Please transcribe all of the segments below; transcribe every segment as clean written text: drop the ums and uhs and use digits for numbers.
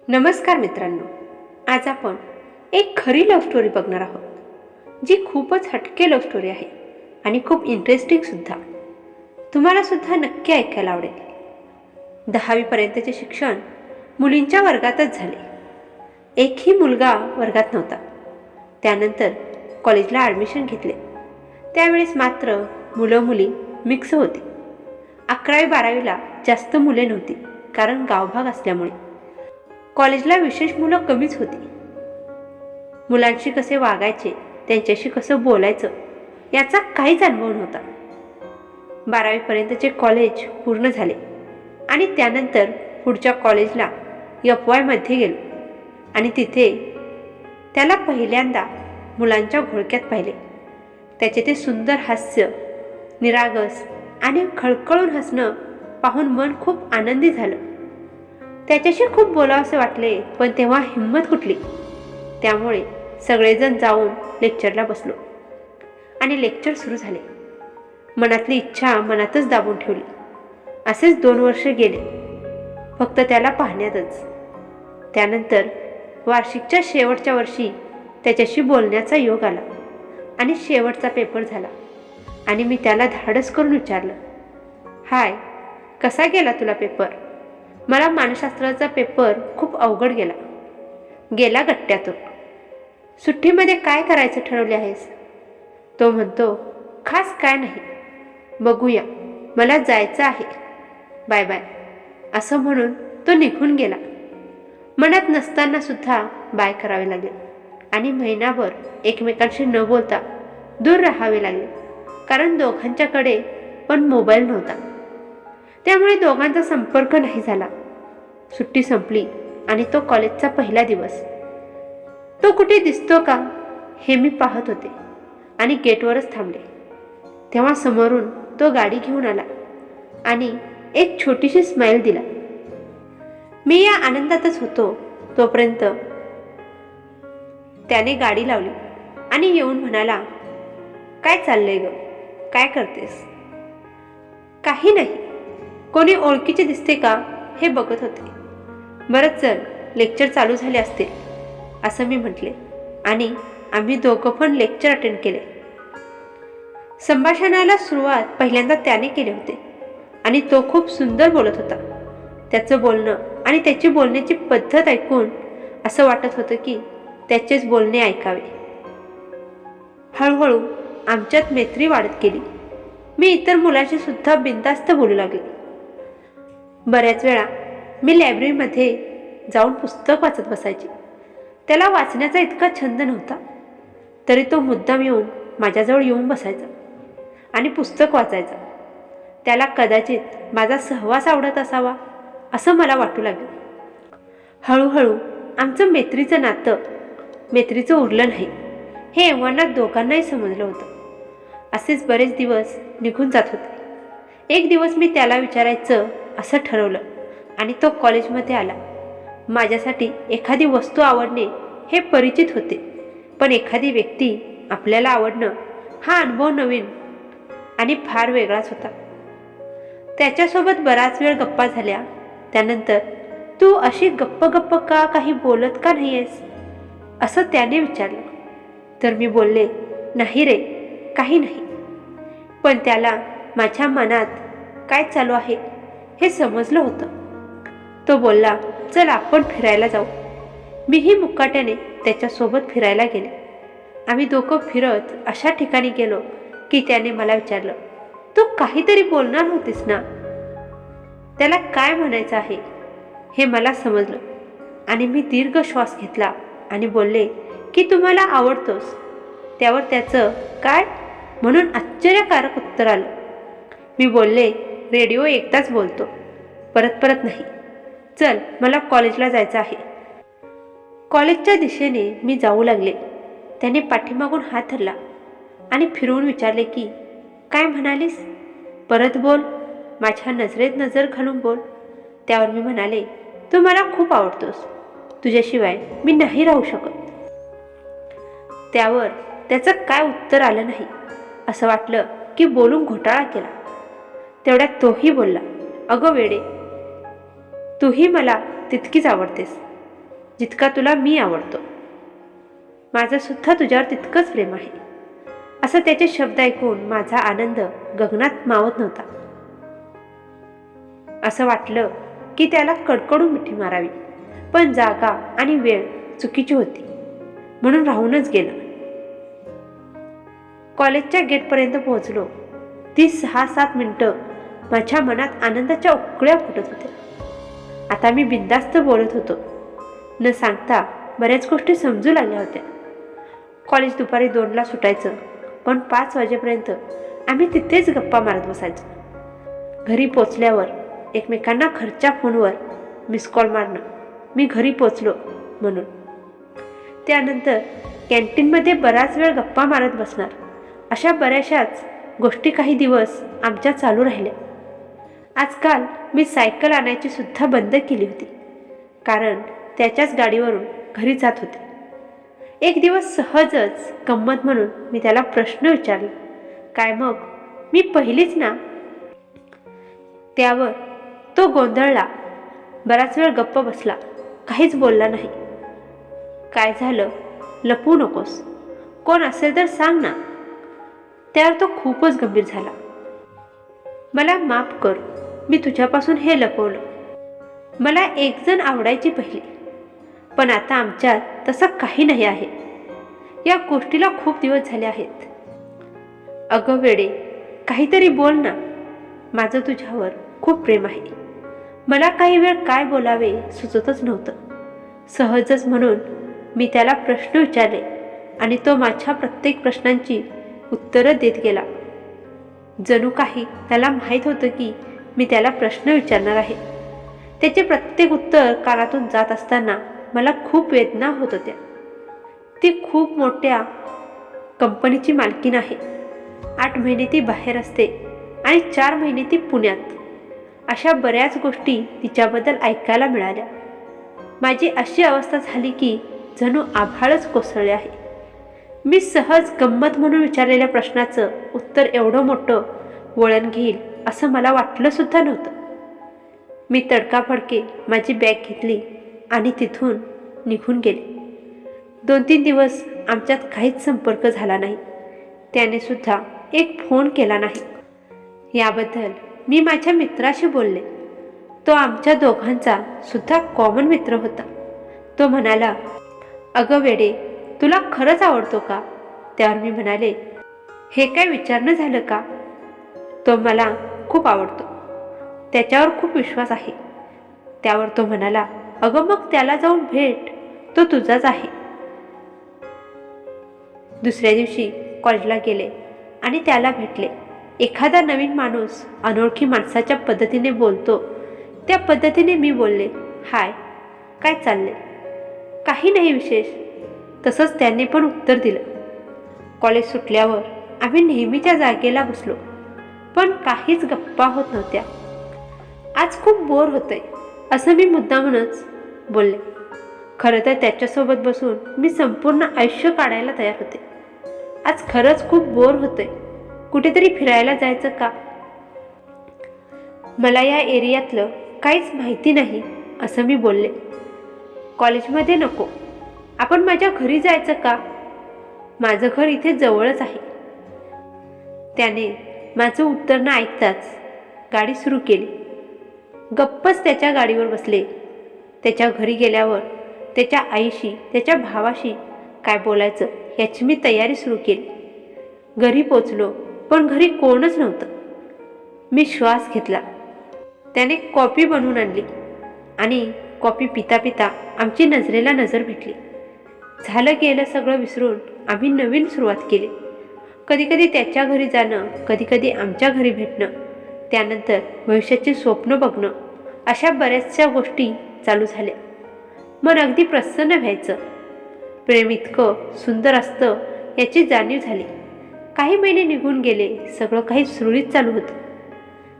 नमस्कार मित्रांनो, आज आपण एक खरी लव्ह स्टोरी बघणार आहोत, जी खूपच हटके लव्ह स्टोरी आहे आणि खूप इंटरेस्टिंग सुद्धा. तुम्हाला सुद्धा नक्की ऐकायला आवडेल. 10वी पर्यंतचे शिक्षण मुलींच्या वर्गातच झाले. एकही मुलगा वर्गात नव्हता. त्यानंतर कॉलेजला ॲडमिशन घेतले. त्यावेळेस मात्र मुलं मुली मिक्स होती. 11वी-12वीला जास्त मुले नव्हती, कारण गावभाग असल्यामुळे कॉलेजला विशेष मुलं कमीच होती. मुलांशी कसे वागायचे, त्यांच्याशी कसं बोलायचं याचा काहीच अनुभव नव्हता. 12वीपर्यंतचे कॉलेज पूर्ण झाले आणि त्यानंतर पुढच्या कॉलेजला FY मध्ये गेलो आणि तिथे त्याला पहिल्यांदा मुलांच्या घोळक्यात पाहिले. त्याचे ते सुंदर हास्य, निरागस आणि खळखळून हसणं पाहून मन खूप आनंदी झालं. त्याच्याशी खूप बोलावंसे वाटले, पण तेव्हा हिंमत कुठली. त्यामुळे सगळेजण जाऊन लेक्चरला बसलो आणि लेक्चर सुरू झाले. मनातली इच्छा मनातच दाबून ठेवली. असेच 2 वर्ष गेले, फक्त त्याला पाहण्यातच. त्यानंतर वार्षिकच्या शेवटच्या वर्षी त्याच्याशी बोलण्याचा योग आला आणि शेवटचा पेपर झाला आणि मी त्याला धाडस करून विचारलं, हाय, कसा गेला तुला पेपर? मला मानसशास्त्राचा पेपर खूप अवघड गेला गट्ट्यातून. सुट्टीमध्ये काय करायचं ठरवले आहेस? तो म्हणतो, खास काय नाही, बघूया, मला जायचं आहे, बाय बाय, असं म्हणून तो निघून गेला. मनात नसताना सुद्धा बाय करावे लागले आणि महिनाभर एकमेकांशी न बोलता दूर राहावे लागले, कारण दोघांच्याकडे पण मोबाईल नव्हता. त्यामुळे दोघांचा संपर्क नाही झाला. सुट्टी संपली आणि तो कॉलेजचा पहिला दिवस. तो कुठे दिसतो का हे मी पाहत होते आणि गेटवरच थांबले. तेव्हा समोरून तो गाडी घेऊन आला आणि एक छोटीशी स्माईल दिला. मी या आनंदातच होतो तोपर्यंत त्याने गाडी लावली आणि येऊन म्हणाला, काय चाललंय ग, काय करतेस? काही नाही, कोणी ओळखीचे दिसते का हे बघत होते. बरं चल, लेक्चर चालू झाले असतील, असं मी म्हटले आणि आम्ही दोघं पण लेक्चर अटेंड केले. संभाषणाला सुरुवात पहिल्यांदा त्याने केले होते आणि तो खूप सुंदर बोलत होता. त्याचं बोलणं आणि त्याची बोलण्याची पद्धत ऐकून असं वाटत होतं की त्याचेच बोलणे ऐकावे. हळूहळू आमच्यात मैत्री वाढत गेली. मी इतर मुलांशी सुद्धा बिनधास्त बोलू लागले. बऱ्याच वेळा मी लायब्ररीमध्ये जाऊन पुस्तक वाचत बसायचे. त्याला वाचण्याचा इतका छंद नव्हता, तरी तो मुद्दाम येऊन माझ्याजवळ येऊन बसायचा आणि पुस्तक वाचायचा. त्याला कदाचित माझा सहवास आवडत असावा असं मला वाटू लागले. हळूहळू आमचं मैत्रीचं उरलं नाही हे एव्हाना दोघांनाही समजलं होतं. असेच बरेच दिवस निघून जात होते. एक दिवस मी त्याला विचारायचं असं ठरवलं आणि तो कॉलेजमध्ये आला. माझ्यासाठी एखादी वस्तू आवडणे हे परिचित होते, पण एखादी व्यक्ती आपल्याला आवडणं हा अनुभव नवीन आणि फार वेगळाच होता. त्याच्यासोबत बराच वेळ गप्पा झाल्या. त्यानंतर, तू अशी गप्प का, काही बोलत का नाही आहेस, असं त्याने विचारलं. तर मी बोलले, नाही रे, काही नाही. पण त्याला माझ्या मनात काय चालू आहे हे समजलं होतं. तो बोलला, चल आपण फिरायला जाऊ. मीही मुकाट्याने त्याच्यासोबत फिरायला गेले. आम्ही दोघं फिरत अशा ठिकाणी गेलो की त्याने मला विचारलं, तू काहीतरी बोलणार होतीस ना? त्याला काय म्हणायचं आहे हे मला समजलं आणि मी दीर्घ श्वास घेतला आणि बोलले की तू मला आवडतोस. त्यावर त्याचं काय म्हणून आश्चर्यकारक उत्तर आलं. मी बोलले, रेडिओ एकदाच बोलतो, परत नाही. चल, मला कॉलेजला जायचं आहे. कॉलेजच्या दिशेने मी जाऊ लागले. त्याने पाठीमागून हात धरला आणि फिरवून विचारले की, काय म्हणालीस? परत बोल, माझ्या नजरेत नजर घालून बोल. त्यावर मी म्हणाले, तू मला खूप आवडतोस, तुझ्याशिवाय मी नाही राहू शकत. त्यावर त्याचं काय उत्तर आलं नाही. असं वाटलं की बोलून घोटाळा केला. तेवढ्यात तोही बोलला, अगं वेडे, तूही मला तितकीच आवडतेस. जितका तुला मी आवडतो. माझं सुद्धा तुझ्यावर तितकंच प्रेम आहे. असं त्याचे शब्द ऐकून माझा आनंद गगनात मावत नव्हता. असं वाटलं की त्याला कडकडून मिठी मारावी, पण जागा आणि वेळ चुकीची होती म्हणून राहूनच गेलं. कॉलेजच्या गेटपर्यंत पोहोचलो. ती 6-7 मिनिटं माझ्या मनात आनंदाच्या उकळ्या फुटत होत्या. आता मी बिनधास्त बोलत होतो. न सांगता बऱ्याच गोष्टी समजू लागल्या होत्या. कॉलेज दुपारी 2ला सुटायचं, पण 5 वाजेपर्यंत आम्ही तिथेच गप्पा मारत बसायचो. घरी पोचल्यावर एकमेकांना घरच्या फोनवर मिस कॉल मारणं, मी घरी पोचलो म्हणून. त्यानंतर कॅन्टीनमध्ये बराच वेळ गप्पा मारत बसणार, अशा बऱ्याचशाच गोष्टी काही दिवस आमच्या चालू राहिल्या. आजकाल मी सायकल आणायची सुद्धा बंद केली होती, कारण त्याच्याच गाडीवरून घरी जात होते. एक दिवस सहजच गंमत म्हणून मी त्याला प्रश्न विचारला, काय मग मी पहिलीच ना? त्यावर तो गोंधळला. बराच वेळ गप्प बसला, काहीच बोलला नाही. काय झालं? लपवू नकोस, कोण असेल तर सांग ना. त्यावर तो खूपच गंभीर झाला. मला माफ कर, मी तुझ्यापासून हे लपवलं. मला एक जण आवडायची पहिली, पण आता आमच्यात तसं काही नाही आहे. या गोष्टीला खूप दिवस झाले आहेत. अगं वेडे, काहीतरी बोल ना. माझं तुझ्यावर खूप प्रेम आहे. मला काही वेळ काय बोलावे सुचतच नव्हतं. सहजच म्हणून मी त्याला प्रश्न विचारले आणि तो माझ्या प्रत्येक प्रश्नांची उत्तरं देत गेला. जणू काही त्याला माहीत होतं की मी त्याला प्रश्न विचारणार आहे. त्याचे प्रत्येक उत्तर कानातून जात असताना मला खूप वेदना होत होत्या. ती खूप मोठ्या कंपनीची मालकीण आहे. 8 महिने ती बाहेर असते आणि 4 महिने ती पुण्यात. अशा बऱ्याच गोष्टी तिच्याबद्दल ऐकायला मिळाल्या. माझी अशी अवस्था झाली की जणू आभाळच कोसळले आहे. मी सहज गंमत म्हणून विचारलेल्या प्रश्नाचं उत्तर एवढं मोठं वळण घेईल असं मला वाटलं सुद्धा नव्हतं. मी तडकाफडके माझी बॅग घेतली आणि तिथून निघून गेले. 2-3 दिवस आमच्यात काहीच संपर्क झाला नाही. त्याने सुद्धा एक फोन केला नाही. याबद्दल मी माझ्या मित्राशी बोलले. तो आमच्या दोघांचा सुद्धा कॉमन मित्र होता. तो म्हणाला, अगं वेडे, तुला खरंच आवडतो का? त्यावर मी म्हणाले, हे काय विचारणं झालं का? तो मला खूप आवडतो, त्याच्यावर खूप विश्वास आहे. त्यावर तो म्हणाला, अगं मग त्याला जाऊन भेट, तो तुझाच आहे. दुसऱ्या दिवशी कॉलेजला गेले आणि त्याला भेटले. एखादा नवीन माणूस अनोळखी माणसाच्या पद्धतीने बोलतो, त्या पद्धतीने मी बोलले, हाय, काय चालले? काही नाही विशेष. तसंच त्याने पण उत्तर दिलं. कॉलेज सुटल्यावर आम्ही नेहमीच्या जागेला बसलो, पण काहीच गप्पा होत नव्हत्या. आज खूप बोर होतंय असं मी मुद्दामूनच बोलले. खरं तर त्याच्यासोबत बसून मी संपूर्ण आयुष्य काढायला तयार होते. आज खरंच खूप बोर होतंय, कुठेतरी फिरायला जायचं का? मला या एरियातलं काहीच माहिती नाही असं मी बोलले. कॉलेजमध्ये नको, आपण माझ्या घरी जायचं का? माझं घर इथे जवळच आहे. त्याने माझं उत्तर न ऐकताच गाडी सुरू केली. गप्पच त्याच्या गाडीवर बसले. त्याच्या घरी गेल्यावर त्याच्या आईशी, त्याच्या भावाशी काय बोलायचं याची मी तयारी सुरू केली. घरी पोचलो, पण घरी कोणच नव्हतं. मी श्वास घेतला. त्याने कॉफी बनवून आणली आणि कॉफी पिता पिता आमची नजरेला नजर भेटली. झालं गेलं सगळं विसरून आम्ही नवीन सुरुवात केली. कधीकधी त्याच्या घरी जाणं, कधीकधी आमच्या घरी भेटणं, त्यानंतर भविष्याची स्वप्न बघणं, अशा बऱ्याचशा गोष्टी चालू झाल्या. मन अगदी प्रसन्न व्हायचं. प्रेम इतकं सुंदर असतं याची जाणीव झाली. काही महिने निघून गेले, सगळं काही सुरळीत चालू होतं.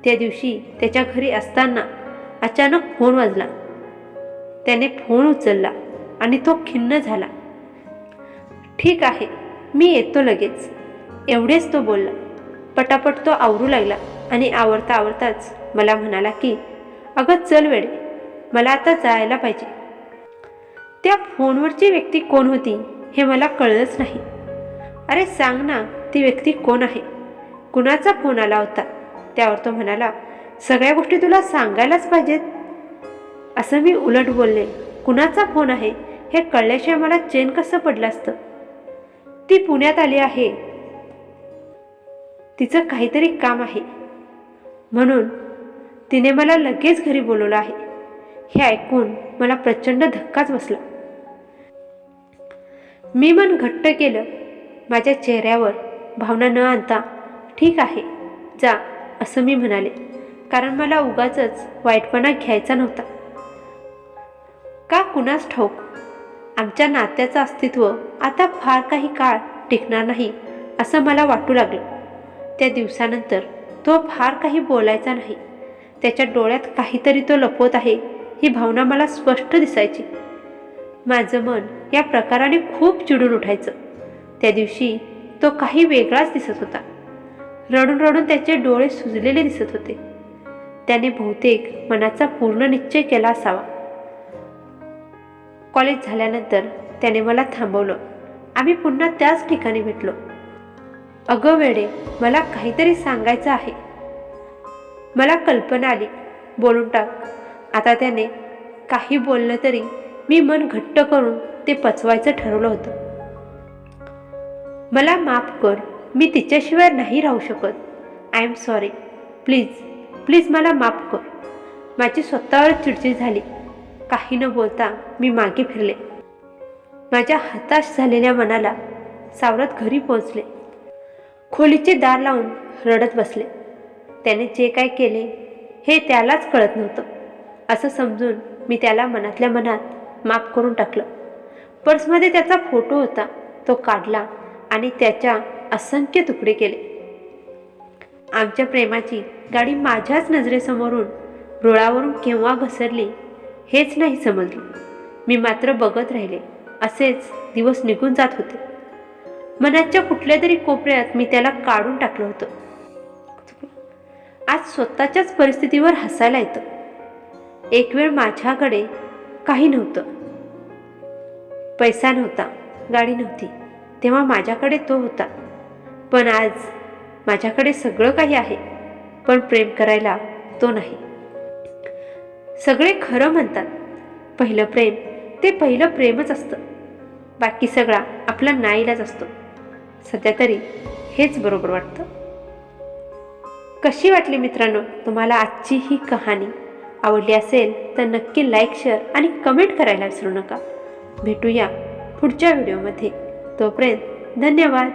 त्या दिवशी त्याच्या घरी असताना अचानक फोन वाजला. त्याने फोन उचलला आणि तो खिन्न झाला. ठीक आहे, मी येतो लगेच, एवढेच तो बोलला. पटापट तो आवरू लागला आणि आवरता आवरताच मला म्हणाला की, अगं चल वेडे, मला आता जायला पाहिजे. त्या फोनवरची व्यक्ती कोण होती हे मला कळलंच नाही. अरे सांग ना, ती व्यक्ती कोण आहे? कुणाचा फोन आला होता? त्यावर तो म्हणाला, सगळ्या गोष्टी तुला सांगायलाच पाहिजेत. असं मी उलट बोलले. कुणाचा फोन आहे हे कळल्याशिवाय मला चैन कसं पडलं असतं? ती पुण्यात आली आहे, तिचं काहीतरी काम आहे म्हणून तिने मला लगेच घरी बोलवलं आहे. हे ऐकून मला प्रचंड धक्काच बसला. मी मन घट्ट केलं. माझ्या चेहऱ्यावर भावना न आणता, ठीक आहे जा, असं मी म्हणाले, कारण मला उगाचच वाईटपणा घ्यायचा नव्हता. का कुणास ठाऊक, आमच्या नात्याचं अस्तित्व आता फार काही काळ टिकणार नाही असं मला वाटू लागलं. त्या दिवसानंतर तो फार काही बोलायचा नाही. त्याच्या डोळ्यात काहीतरी तो लपवत आहे ही भावना मला स्पष्ट दिसायची. माझं मन या प्रकाराने खूप चिडून उठायचं. त्या दिवशी तो काही वेगळाच दिसत होता. रडून रडून त्याचे डोळे सुजलेले दिसत होते. त्याने बहुतेक मनाचा पूर्ण निश्चय केला असावा. कॉलेज झाल्यानंतर त्याने मला थांबवलं. आम्ही पुन्हा त्याच ठिकाणी भेटलो. अगं वेडे, मला काहीतरी सांगायचं आहे. मला कल्पना आली, बोलून टाक. आता त्याने काही बोललं तरी मी मन घट्ट करून ते पचवायचं ठरवलं होतं. मला माफ कर, मी तिच्याशिवाय नाही राहू शकत. I am sorry. Please please मला माफ कर. माझी स्वतःवर चिडचिड झाली. काही न बोलता मी मागे फिरले. माझ्या हताश झालेल्या मनाला सावरत घरी पोहोचले. खोलीचे दार लावून रडत बसले. त्याने जे काय केले हे त्यालाच कळत नव्हतं असं समजून मी त्याला मनातल्या मनात माफ करून टाकलं. पर्समध्ये त्याचा फोटो होता, तो काढला आणि त्याच्या असंख्य तुकडे केले. आमच्या प्रेमाची गाडी माझ्याच नजरेसमोरून रुळावरून केव्हा घसरली हेच नाही समजले. मी मात्र बघत राहिले. असेच दिवस निघून जात होते. मनाच्या कुठल्या तरी कोपऱ्यात मी त्याला काढून टाकलं होतं. आज स्वतःच्याच परिस्थितीवर हसायला येतं. एक वेळ माझ्याकडे काही नव्हतं, पैसा नव्हता, गाडी नव्हती, तेव्हा माझ्याकडे तो होता. पण आज माझ्याकडे सगळं काही आहे, पण प्रेम करायला तो नाही. सगळे खरं म्हणतात, पहिलं प्रेम ते पहिलं प्रेमच असतं, बाकी सगळा आपला नाईलाज असतो. सध्या तरी हेच बरोबर वाटतं. कशी वाटली मित्रांनो तुम्हाला आजची ही कहाणी? आवडली असेल तर नक्की लाईक, शेअर आणि कमेंट करायला विसरू नका. भेटूया पुढच्या व्हिडिओमध्ये. तोपर्यंत धन्यवाद.